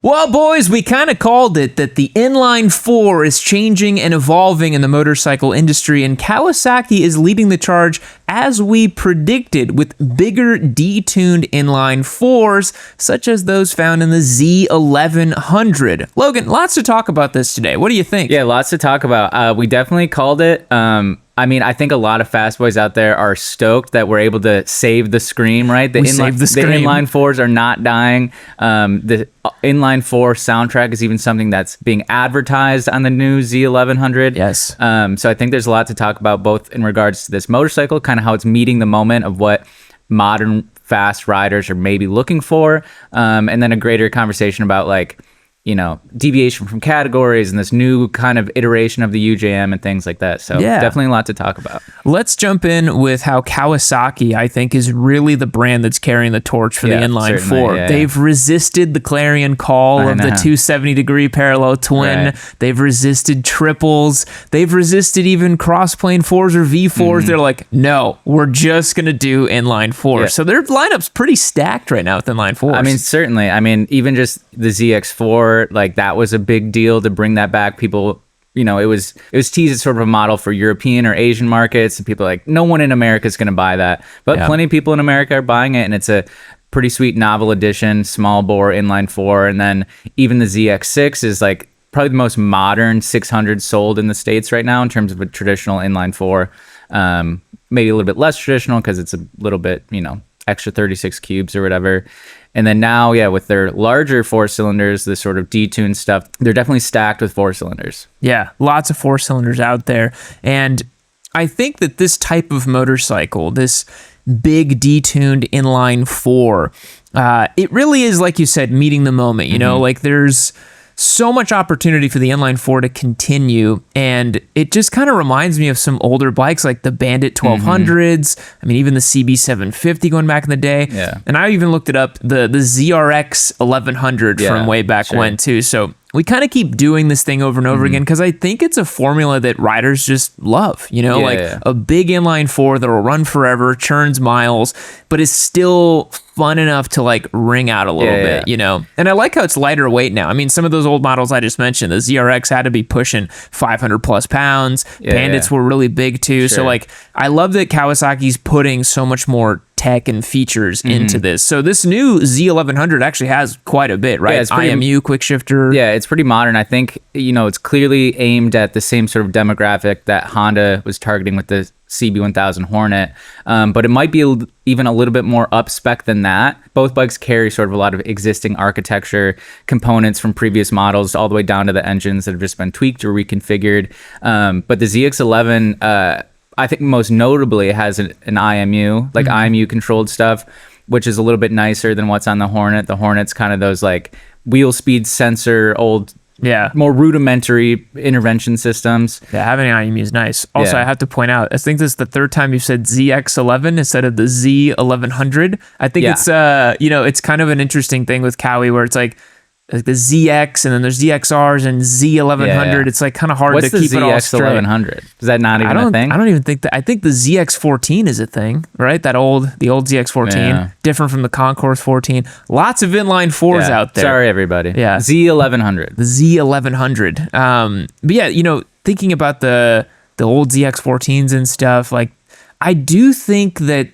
Well, boys, we kind of called it that the Inline 4 is changing and evolving in the motorcycle industry, and Kawasaki is leading the charge as we predicted with bigger detuned Inline 4s, such as those found in the Z1100. Logan, lots to talk about this today. What do you think? Yeah, lots to talk about. We definitely called it. I mean, I think a lot of fast boys out there are stoked that we're able to save the Scream, right? The Inline 4s are not dying. The Inline 4 soundtrack is even something that's being advertised on the new Z1100. Yes. So I think there's a lot to talk about, both in regards to this motorcycle, kind of how it's meeting the moment of what modern fast riders are maybe looking for, and then a greater conversation about, like, you know, deviation from categories and this new kind of iteration of the UJM and things like that. So definitely a lot to talk about. Let's jump in with how Kawasaki, I think, is really the brand that's carrying the torch for the Inline 4. They've resisted the clarion call of the 270-degree parallel twin. Right. They've resisted triples. They've resisted even cross-plane 4s or V4s. They're like, no, we're just going to do Inline 4. Yeah. So their lineup's pretty stacked right now with Inline 4s. I mean, certainly. I mean, even just the ZX4, like, that was a big deal to bring that back. People, you know, it was teased as sort of a model for European or Asian markets, and people are like, no one in America is going to buy that, but plenty of people in America are buying it, and it's a pretty sweet novel edition, small bore Inline 4. And then even the ZX6 is like probably the most modern 600 sold in the States right now in terms of a traditional Inline 4. Maybe a little bit less traditional because it's a little bit, you know, extra 36 cubes or whatever. And then now, with their larger 4 cylinders, the sort of detuned stuff, they're definitely stacked with 4 cylinders. Yeah, lots of 4 cylinders out there. And I think that this type of motorcycle, this big detuned Inline 4, it really is, like you said, meeting the moment. You know, like, there's so much opportunity for the Inline 4 to continue, and it just kind of reminds me of some older bikes like the Bandit 1200s. I mean, even the CB750 going back in the day. Yeah. And I even looked it up, the ZRX 1100 from way back when too. So we kind of keep doing this thing over and over again because I think it's a formula that riders just love, you know, a big Inline 4 that'll run forever, churns miles, but is still fun enough to, like, ring out a little bit, you know. And I like how it's lighter weight now. I mean, some of those old models I just mentioned, the ZRX had to be pushing 500 plus pounds. Bandits were really big too. So, like, I love that Kawasaki's putting so much more tech and features into this. So this new Z1100 actually has quite a bit, right? Yeah, it's pretty, IMU quick shifter. Yeah, it's pretty modern. I think, you know, it's clearly aimed at the same sort of demographic that Honda was targeting with the CB1000 Hornet, but it might be even a little bit more up spec than that. Both bikes carry sort of a lot of existing architecture components from previous models, all the way down to the engines that have just been tweaked or reconfigured. But the ZX11, I think most notably has an IMU, like IMU controlled stuff, which is a little bit nicer than what's on the Hornet. The Hornet's kind of those, like, wheel speed sensor, old, more rudimentary intervention systems. Yeah, having an IMU is nice. Also, I have to point out, I think this is the third time you've said ZX11 instead of the Z1100. I think it's, you know, it's kind of an interesting thing with Kawi where it's like the ZX, and then there's ZXRs and Z1100. It's like kind of hard to keep it all straight. What's the ZX1100? Is that not even a thing? I don't even think that. I think the ZX14 is a thing, right? The old ZX14, different from the Concourse 14. Lots of Inline 4s out there. Sorry, everybody. Yeah, Z1100. The Z1100. But yeah, you know, thinking about the old ZX14s and stuff, like, I do think that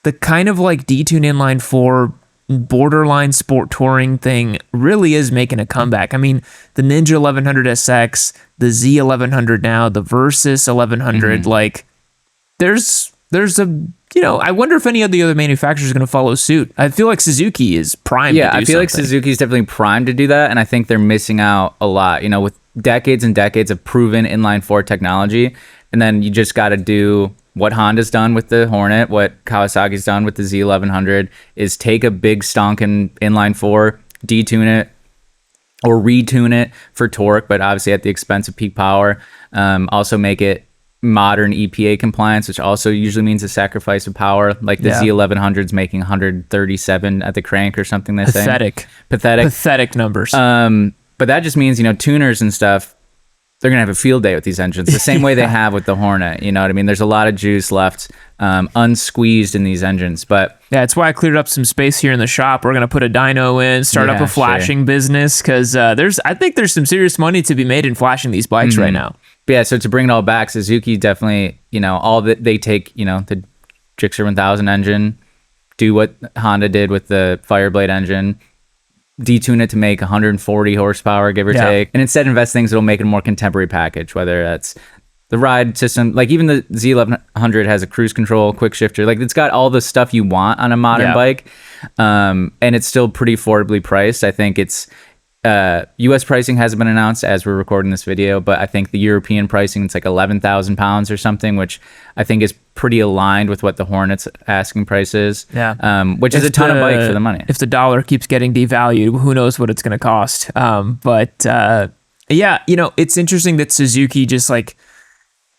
the kind of, like, detuned Inline 4 borderline sport touring thing really is making a comeback. I mean, the Ninja 1100 SX, the Z1100 now, the Versys 1100, like, there's a, you know, I wonder if any of the other manufacturers are going to follow suit. I feel like Suzuki is primed to do I feel like Suzuki's definitely primed to do that, and I think they're missing out a lot, you know, with decades and decades of proven Inline 4 technology, and then you just got to do what Honda's done with the Hornet, what Kawasaki's done with the Z1100, is take a big stonking Inline 4, detune it, or retune it for torque, but obviously at the expense of peak power. Also make it modern EPA compliance, which also usually means a sacrifice of power. Like the Z1100's making 137 at the crank or something. They say pathetic numbers. But that just means, you know, tuners and stuff, they're going to have a field day with these engines the same way they have with the Hornet. You know what I mean? There's a lot of juice left unsqueezed in these engines. But yeah, that's why I cleared up some space here in the shop. We're going to put a dyno in, start up a flashing business, because I think there's some serious money to be made in flashing these bikes right now. But yeah, so to bring it all back, Suzuki definitely, you know, all that they take, you know, the Gixxer 1000 engine, do what Honda did with the Fireblade engine, detune it to make 140 horsepower, give or take, and instead invest things that'll make it a more contemporary package, whether that's the ride system, like even the Z1100 has a cruise control, quick shifter, like it's got all the stuff you want on a modern bike, and it's still pretty affordably priced. I think it's US pricing hasn't been announced as we're recording this video, but I think the European pricing, it's like 11,000 pounds or something, which I think is pretty aligned with what the Hornet's asking price is. Which is a ton of bike for the money. If the dollar keeps getting devalued, who knows what it's going to cost. Yeah, you know, it's interesting that Suzuki just like,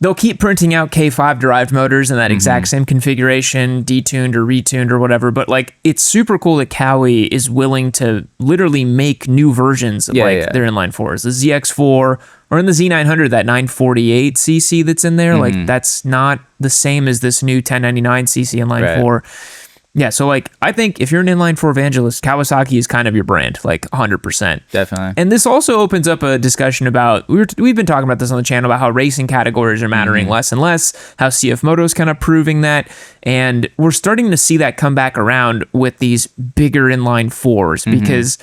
they'll keep printing out K5 derived motors in that exact same configuration, detuned or retuned or whatever. But like, it's super cool that Kawi is willing to literally make new versions of their inline fours. The ZX4 or in the Z900, that 948cc that's in there, like that's not the same as this new 1099cc inline four. Yeah, so like, I think if you're an inline four evangelist, Kawasaki is kind of your brand, like 100%. Definitely. And this also opens up a discussion about, we've been talking about this on the channel, about how racing categories are mattering less and less, how CF Moto is kind of proving that, and we're starting to see that come back around with these bigger inline fours, because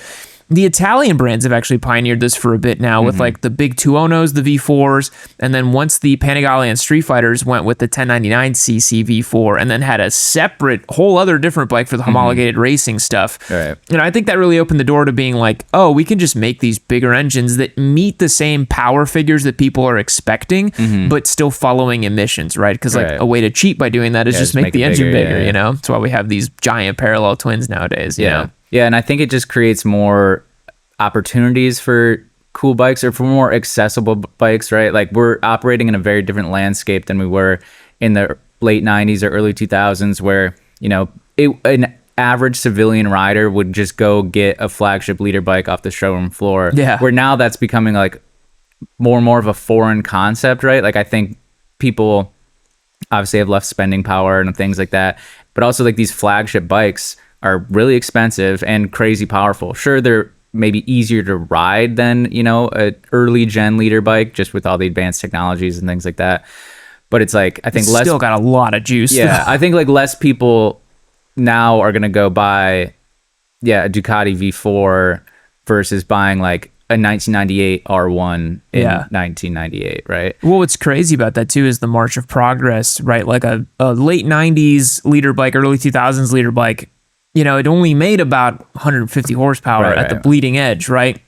the Italian brands have actually pioneered this for a bit now with like the big Tuonos, the V4s, and then once the Panigale and Street Fighters went with the 1099cc V4 and then had a separate, whole other different bike for the homologated racing stuff. Right. And I think that really opened the door to being like, oh, we can just make these bigger engines that meet the same power figures that people are expecting, but still following emissions, right? Because like a way to cheat by doing that is just make the engine bigger, you know? That's why we have these giant parallel twins nowadays, you know? Yeah, and I think it just creates more opportunities for cool bikes or for more accessible bikes, right? Like we're operating in a very different landscape than we were in the late 90s or early 2000s, where, you know, an average civilian rider would just go get a flagship leader bike off the showroom floor. Yeah. Where now that's becoming like more and more of a foreign concept, right? Like I think people obviously have less spending power and things like that, but also like these flagship bikes are really expensive and crazy powerful. Sure, they're maybe easier to ride than, you know, an early gen leader bike, just with all the advanced technologies and things like that. But it's like, I think it's still got a lot of juice. Yeah, I think like less people now are gonna go buy, a Ducati V4 versus buying like a 1998 R1 in 1998, right? Well, what's crazy about that too is the march of progress, right? Like a late 90s leader bike, early 2000s leader bike, you know, it only made about 150 horsepower at the bleeding edge, right?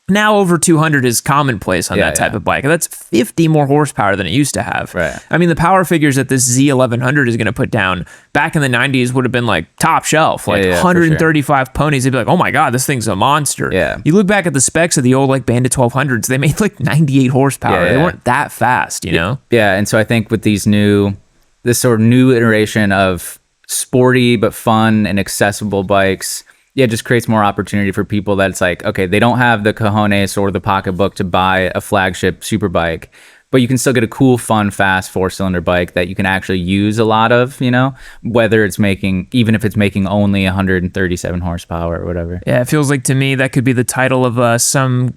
Now over 200 is commonplace on that type of bike. And that's 50 more horsepower than it used to have. Right. I mean, the power figures that this Z1100 is going to put down back in the 90s would have been like top shelf, like 135 ponies. They'd be like, oh my God, this thing's a monster. Yeah. You look back at the specs of the old like Bandit 1200s, they made like 98 horsepower. They weren't that fast, you know? Yeah, and so I think with this sort of new iteration of sporty but fun and accessible bikes, it just creates more opportunity for people that it's like, okay, they don't have the cojones or the pocketbook to buy a flagship super bike, but you can still get a cool, fun, fast 4-cylinder bike that you can actually use a lot of, you know, whether it's even if it's making only 137 horsepower or whatever. Yeah, it feels like to me that could be the title of some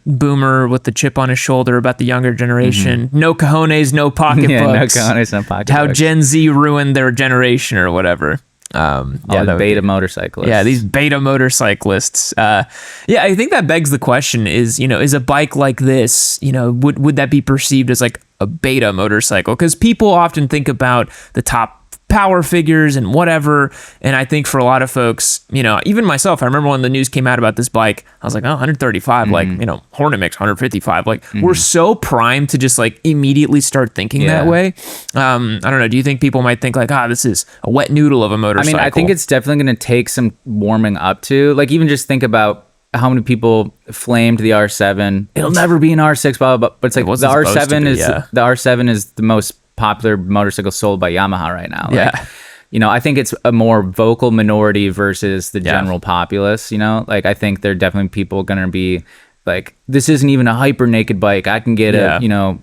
boomer with the chip on his shoulder about the younger generation. No cojones, no pocketbooks. No cojones, no pocketbooks. How Gen Z ruined their generation or whatever. The beta motorcyclists. Yeah, these beta motorcyclists. I think that begs the question is, you know, is a bike like this, you know, would that be perceived as like a beta motorcycle? Because people often think about the top power figures and whatever, and I think for a lot of folks, you know, even myself, I remember when the news came out about this bike, I was like, 135, like, you know, Hornet makes 155, like we're so primed to just like immediately start thinking that way. I don't know, do you think people might think like, this is a wet noodle of a motorcycle? I mean, I think it's definitely going to take some warming up to, like, even just think about how many people flamed the R7. It'll never be an R6, blah, blah, blah. But it's like the R7 is the most popular motorcycle sold by Yamaha right now. Like, you know, I think it's a more vocal minority versus the general populace, you know? Like, I think there are definitely people going to be like, this isn't even a hyper naked bike. I can get a, you know,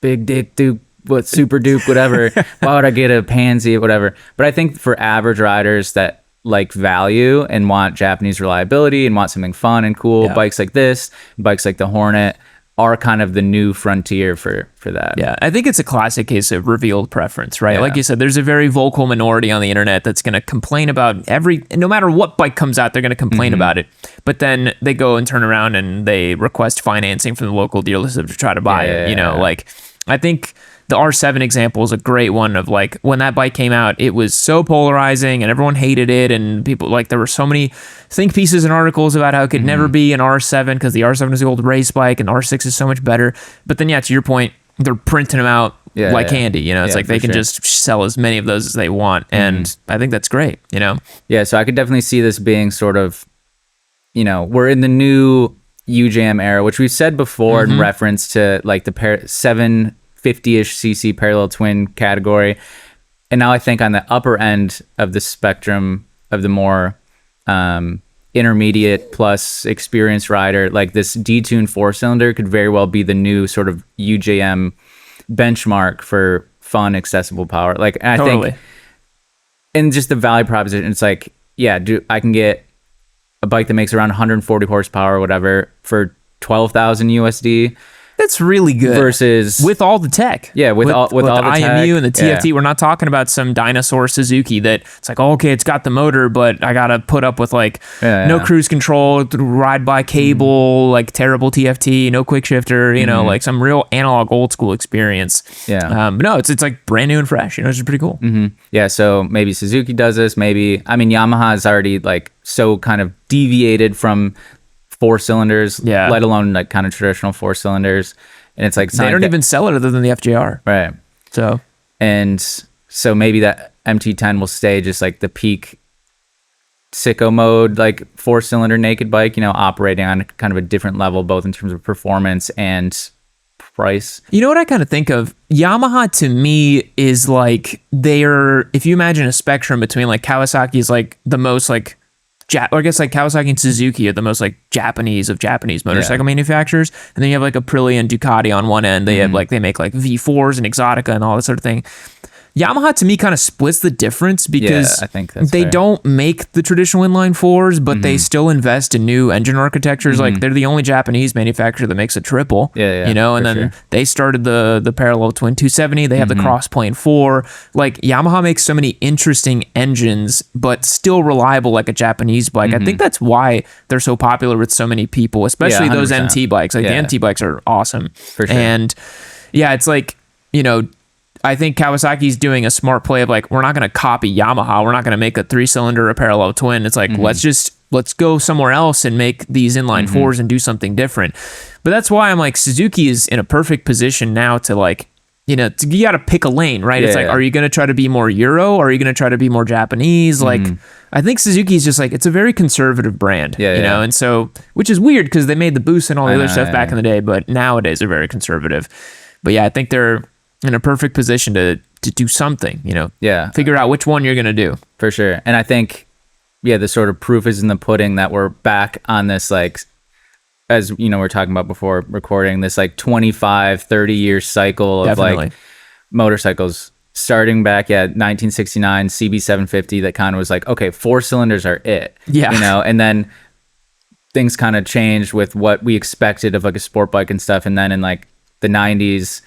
big dick Duke, what, Super Duke, whatever. Why would I get a Pansy, whatever? But I think for average riders that like value and want Japanese reliability and want something fun and cool, bikes like this, bikes like the Hornet are kind of the new frontier for that. Yeah, I think it's a classic case of revealed preference, right? Like you said, there's a very vocal minority on the internet that's going to complain about no matter what bike comes out, they're going to complain about it. But then they go and turn around and they request financing from the local dealership to try to buy it. You know, like, I think the R7 example is a great one of, like, when that bike came out, it was so polarizing and everyone hated it, and people, like, there were so many think pieces and articles about how it could never be an R7 because the R7 is the old race bike and the R6 is so much better. But then, to your point, they're printing them out like candy. You know, it's like they can just sell as many of those as they want, and I think that's great. You know, so I could definitely see this being sort of, you know, we're in the new UJM era, which we've said before in reference to like the 750-ish cc parallel twin category. And now I think on the upper end of the spectrum of the more intermediate plus experienced rider, like this detuned 4-cylinder could very well be the new sort of UJM benchmark for fun, accessible power. Like, and I think, and just the value proposition, it's like, I can get a bike that makes around 140 horsepower or whatever for 12,000 USD. That's really good. Versus with all the tech. Yeah, with all the IMU tech. and the TFT. We're not talking about some dinosaur Suzuki that it's like, okay, it's got the motor, but I got to put up with like no cruise control, ride by cable, like terrible TFT, no quick shifter, you know, like some real analog old school experience. But no, it's like brand new and fresh, you know, it's just pretty cool. Yeah, so maybe Suzuki does this, maybe, I mean, Yamaha is already like so kind of deviated from 4-cylinders, let alone like kind of traditional 4-cylinders, and it's like they don't even sell it other than the FJR, right? So maybe that MT10 will stay just like the peak sicko mode, like 4-cylinder naked bike, you know, operating on kind of a different level, both in terms of performance and price. You know what I kind of think of? Yamaha to me is like if you imagine a spectrum between like Kawasaki is like the most like or I guess like Kawasaki and Suzuki are the most like Japanese of Japanese motorcycle manufacturers, and then you have like Aprilia and Ducati on one end. They have like they make like V4s and Exotica and all that sort of thing. Yamaha to me kind of splits the difference because I think that's they fair. don't make the traditional inline fours, but they still invest in new engine architectures. Like they're the only Japanese manufacturer that makes a triple, you know, and then they started the parallel twin 270. They have the cross plane 4. Like Yamaha makes so many interesting engines, but still reliable like a Japanese bike. I think that's why they're so popular with so many people, especially those MT bikes. Like the MT bikes are awesome. For sure. And it's like, you know, I think Kawasaki's doing a smart play of like, we're not going to copy Yamaha. We're not going to make a 3-cylinder or parallel twin. It's like, let's go somewhere else and make these inline 4s and do something different. But that's why I'm like, Suzuki is in a perfect position now to like, you know, you got to pick a lane, right? It's like, are you going to try to be more Euro? Or are you going to try to be more Japanese? Like, I think Suzuki is just like, it's a very conservative brand, you know? And so, which is weird because they made the Boost and all the other stuff back in the day, but nowadays they're very conservative. But I think they're in a perfect position to do something, you know, figure out which one you're going to do. For sure. And I think, the sort of proof is in the pudding that we're back on this, like, as you know, we're talking about before recording, this like 25, 30 year cycle of like motorcycles starting back at 1969 CB750 that kind of was like, okay, 4-cylinders are it, you know, and then things kind of changed with what we expected of like a sport bike and stuff. And then in like the 90s,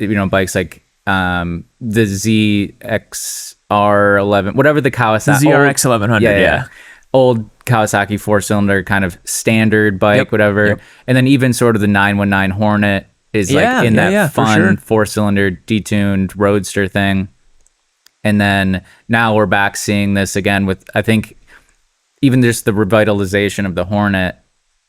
you know, bikes like the ZXR11, whatever the Kawasaki, the ZRX 1100, old Kawasaki 4-cylinder kind of standard bike, whatever. And then even sort of the 919 Hornet is like in that fun 4-cylinder detuned roadster thing. And then now we're back seeing this again with, I think, even just the revitalization of the Hornet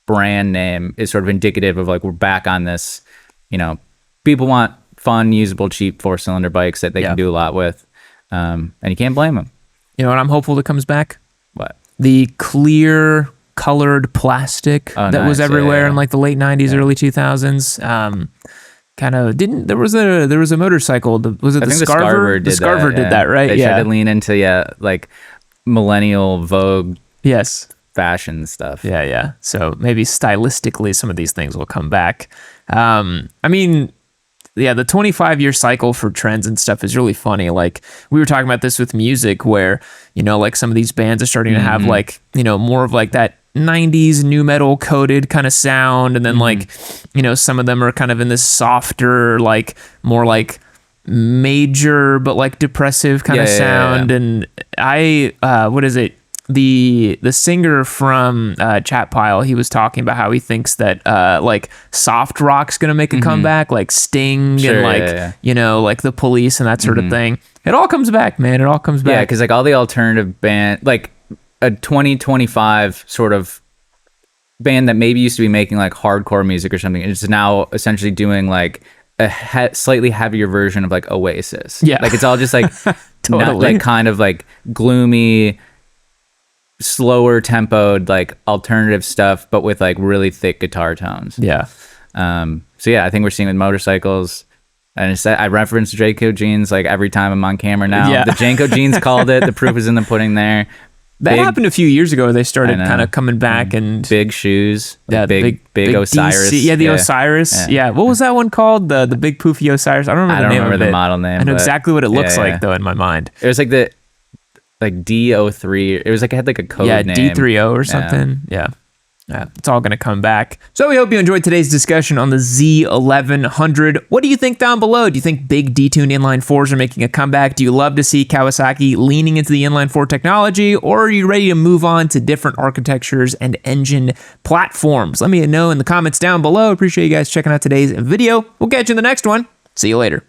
brand name is sort of indicative of like, we're back on this, you know, people want fun, usable, cheap 4-cylinder bikes that they can do a lot with. And you can't blame them. You know what I'm hopeful that comes back? What? The clear colored plastic that was everywhere in like the late 90s, early 2000s. Kind of there was a motorcycle. Was it the Scarver? The Scarver did that, right? They tried to lean into like millennial Vogue. Yes. fashion stuff. Yeah. So maybe stylistically, some of these things will come back. I mean, yeah, the 25-year cycle for trends and stuff is really funny. Like, we were talking about this with music where, you know, like some of these bands are starting to have like, you know, more of like that 90s new metal coded kind of sound. And then like, you know, some of them are kind of in this softer, like more like major, but like depressive kind of sound. And what is it? The singer from Chat Pile, he was talking about how he thinks that like soft rock's gonna make a comeback, like Sting and like you know, like the Police and that sort of thing. It all comes back, man. It all comes back. Yeah, because like all the alternative band, like a 2025 sort of band that maybe used to be making like hardcore music or something, it's now essentially doing like a slightly heavier version of like Oasis. Yeah, like it's all just like totally. Not like kind of like gloomy, slower tempoed like alternative stuff, but with like really thick guitar tones. Yeah. So yeah, I think we're seeing with motorcycles. And I reference Janko jeans like every time I'm on camera now. Yeah. The Janko jeans called it. The proof is in the pudding there. That happened a few years ago. They started kind of coming back and big shoes. Yeah, big Osiris. DC. Yeah, the Osiris. Yeah. What was that one called? The big poofy Osiris. I don't remember the model name. I know exactly what it looks like though in my mind. It was like the D03. It was like it had like a code name. Yeah, D30 or something. Yeah. It's all going to come back. So we hope you enjoyed today's discussion on the Z1100. What do you think down below? Do you think big detuned inline 4s are making a comeback? Do you love to see Kawasaki leaning into the inline 4 technology? Or are you ready to move on to different architectures and engine platforms? Let me know in the comments down below. Appreciate you guys checking out today's video. We'll catch you in the next one. See you later.